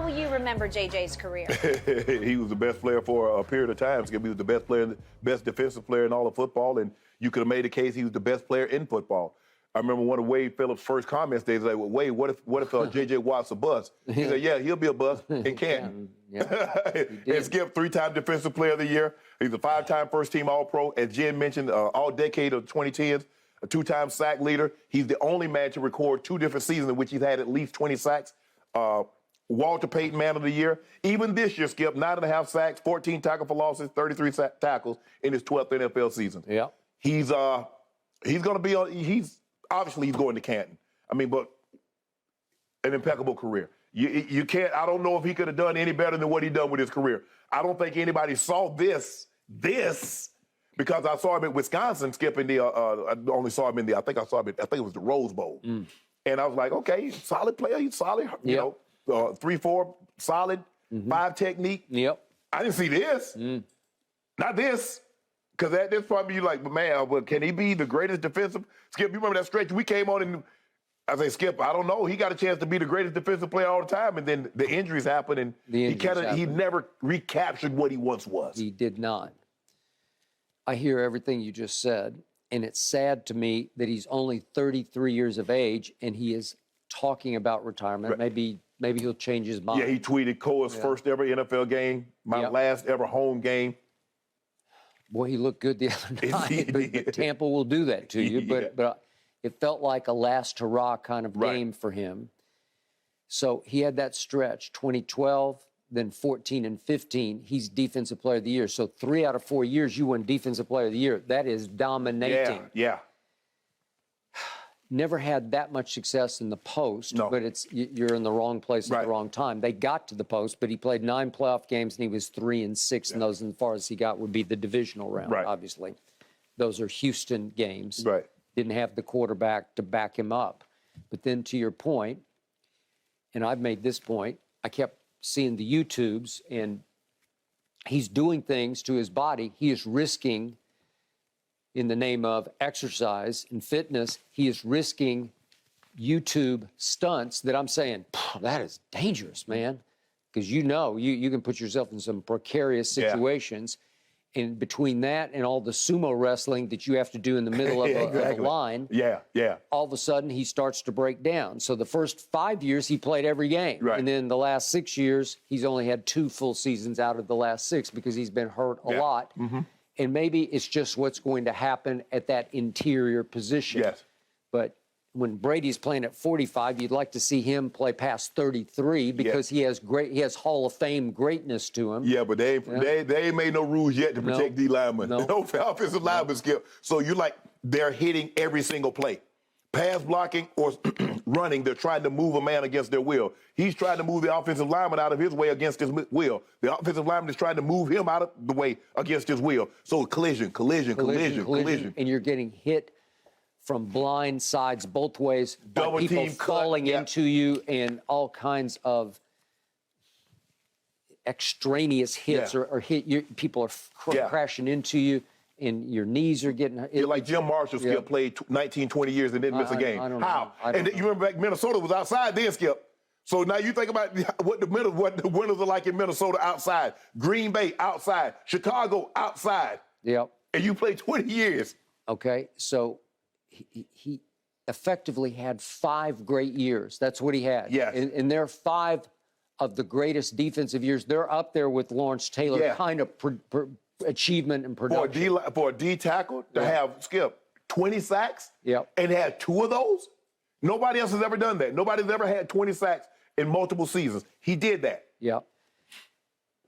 will you remember JJ's career? He was the best player for a period of time. He was the best player, best defensive player in all of football, and you could have made the case he was the best player in football. I remember one of Wade Phillips' first comments. They was like, well, "Wade, what if J.J. Watt's a bust?" He said, "Yeah, he'll be a bust in Canton." And Skip, 3-time Defensive Player of the Year. He's a 5-time first-team All-Pro. As Jen mentioned, all-decade of 2010s, a 2-time sack leader. He's the only man to record 2 different seasons in which he's had at least 20 sacks. Walter Payton Man of the Year. Even this year, Skip, 9.5 sacks, 14 tackles for losses, 33 tackles in his 12th NFL season. Yeah, he's going to be on. Obviously, he's going to Canton. I mean, but an impeccable career. You can't. I don't know if he could have done any better than what he done with his career. I don't think anybody saw this because I saw him in Wisconsin. Skip in the. I only saw him in the. I think it was the Rose Bowl. And I was like, okay, solid player. He's solid. You know, 3-4, solid, 5 technique. Yep. I didn't see this. Not this. Because at this point, you're like, but man, can he be the greatest defensive? Skip, you remember that stretch we came on and I say, Skip, I don't know. He got a chance to be the greatest defensive player all the time, and then the injuries happened, and he never recaptured what he once was. He did not. I hear everything you just said, and it's sad to me that he's only 33 years of age, and he is talking about retirement. Maybe he'll change his mind. Yeah, he tweeted Coa's first ever NFL game, my last ever home game. Boy, he looked good the other night, but Tampa will do that to you. But it felt like a last hurrah kind of game for him. So he had that stretch, 2012, then 14 and 15. He's Defensive Player of the Year. So 3 out of 4 years, you win Defensive Player of the Year. That is dominating. Yeah. Never had that much success in the post, but you're in the wrong place at the wrong time. They got to the post, but he played 9 playoff games, and he was 3-6 in those, and as far as he got would be the divisional round, obviously. Those are Houston games. Didn't have the quarterback to back him up. But then to your point, and I've made this point, I kept seeing the YouTubes, and he's doing things to his body. He is risking, in the name of exercise and fitness, he is risking YouTube stunts that I'm saying, that is dangerous, man. Because you can put yourself in some precarious situations. And between that and all the sumo wrestling that you have to do in the middle of a line, all of a sudden he starts to break down. So the first 5 years he played every game. And then the last 6 years, he's only had 2 full seasons out of the last 6 because he's been hurt a lot. And maybe it's just what's going to happen at that interior position. But when Brady's playing at 45, you'd like to see him play past 33 because he has Hall of Fame greatness to him. Yeah, but they ain't made no rules yet to protect D linemen. No offensive linemen, Skip. So they're hitting every single play. Pass blocking or running, they're trying to move a man against their will. He's trying to move the offensive lineman out of his way against his will. The offensive lineman is trying to move him out of the way against his will. So collision. And you're getting hit from blind sides both ways. Double people team falling into you and all kinds of extraneous hits or people are crashing into you. And your knees are getting... You're like Jim Marshall, Skip, played 19, 20 years and didn't miss a game. How? And you remember back Minnesota was outside then, Skip. So now you think about what the winters are like in Minnesota outside. Green Bay outside. Chicago outside. Yep. And you played 20 years. Okay, so he effectively had 5 great years. That's what he had. Yes. And they're 5 of the greatest defensive years. They're up there with Lawrence Taylor, kind of achievement and production. For a D tackle to have, Skip, 20 sacks and had 2 of those? Nobody else has ever done that. Nobody's ever had 20 sacks in multiple seasons. He did that. Yep.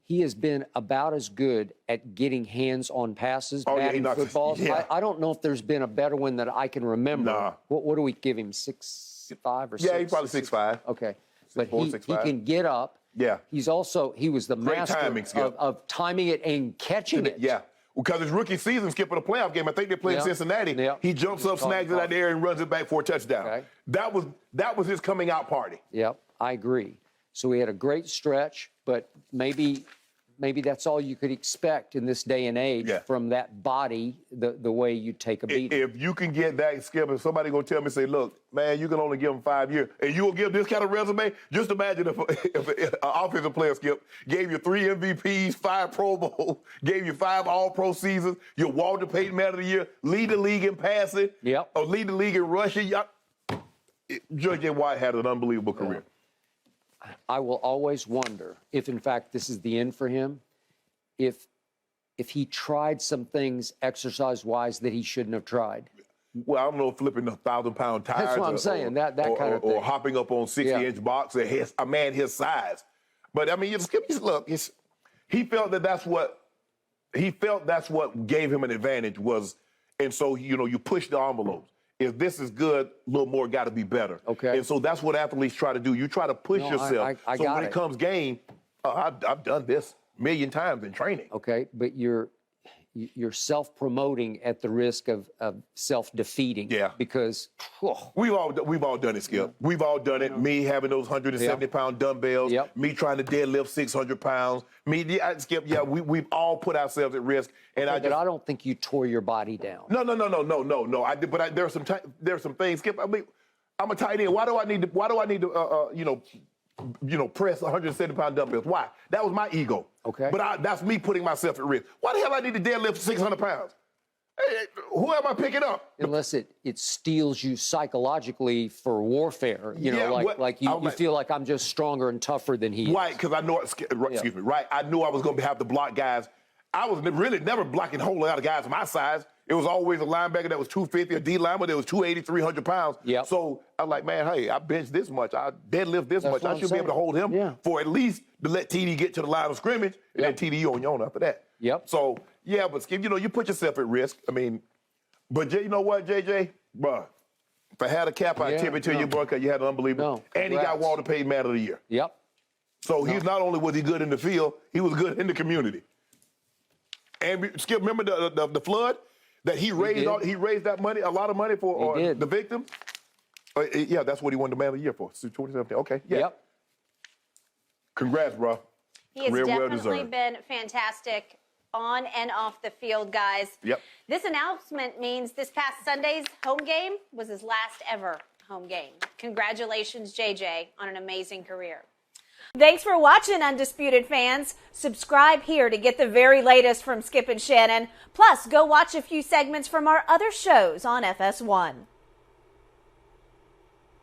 He has been about as good at getting hands on passes, batting footballs. I don't know if there's been a better one that I can remember. Nah. What do we give him, 6'5" or 6'? Yeah, he's probably 6'5". Okay. 6'4", But he can get up. Yeah. He was the master of timing it and catching it. Yeah. Because his rookie season, skipping a playoff game, I think they played Cincinnati. He jumps up, snags it out there, and runs it back for a touchdown. Okay. That was his coming out party. Yep, I agree. So he had a great stretch, but maybe maybe that's all you could expect in this day and age from that body, the way you take a beating. If you can get that, Skip, if somebody going to tell me, say, look, man, you can only give him 5 years, and you will give this kind of resume, just imagine if an offensive player, Skip, gave you 3 MVPs, 5 Pro Bowls, gave you 5 All-Pro seasons, you're Walter Payton Man of the Year, lead the league in passing, or lead the league in rushing. J.J. Watt had an unbelievable career. I will always wonder if, in fact, this is the end for him, if he tried some things exercise-wise that he shouldn't have tried. Well, I don't know, flipping 1,000-pound tires. That's what I'm saying, that kind of thing. Or hopping up on 60-inch box, a man his size. But, I mean, look, he felt that's what gave him an advantage was, and so, you push the envelopes. If this is good, a little more got to be better. Okay. And so that's what athletes try to do. You try to push yourself. So when it comes game, I've done this a million times in training. Okay, but you're self-promoting at the risk of self-defeating. Yeah. Because we've all done it, Skip. We've all done it. Me having those 170-pound dumbbells. Me trying to deadlift 600 pounds. Skip. Yeah, we've all put ourselves at risk. And but I don't think you tore your body down. No. I did, but there's some things, Skip. I mean, I'm a tight end. Why do I need to press 170-pound dumbbells? Why? That was my ego. Okay. But that's me putting myself at risk. Why the hell I need to deadlift 600 pounds? Hey, who am I picking up? Unless it steals you psychologically for warfare. You feel like I'm just stronger and tougher than he is. Right, because I know, right. I knew I was going to have to block guys. I was really never blocking a whole lot of guys my size. It was always a linebacker that was 250, a D lineman that was 280, 300 pounds. Yep. So I'm like, man, hey, I bench this much, I deadlift this much. I should be able to hold him for at least to let TD get to the line of scrimmage, and then TD on your own after that. Yep. So, but Skip, you put yourself at risk. I mean, but you know what, JJ? Bruh, if I had a cap, I'd tip it to you, bro, because you had an unbelievable. And he got Walter Payton Man of the Year. Yep. So he's not only was he good in the field, he was good in the community. And Skip, remember the flood? That he raised that money, a lot of money for the victim. That's what he won the Man of the Year for. 2017. Okay. Yeah. Yep. Congrats, bro. He has definitely been fantastic on and off the field, guys. Yep. This announcement means this past Sunday's home game was his last ever home game. Congratulations, JJ, on an amazing career. Thanks for watching, Undisputed fans. Subscribe here to get the very latest from Skip and Shannon. Plus, go watch a few segments from our other shows on FS1.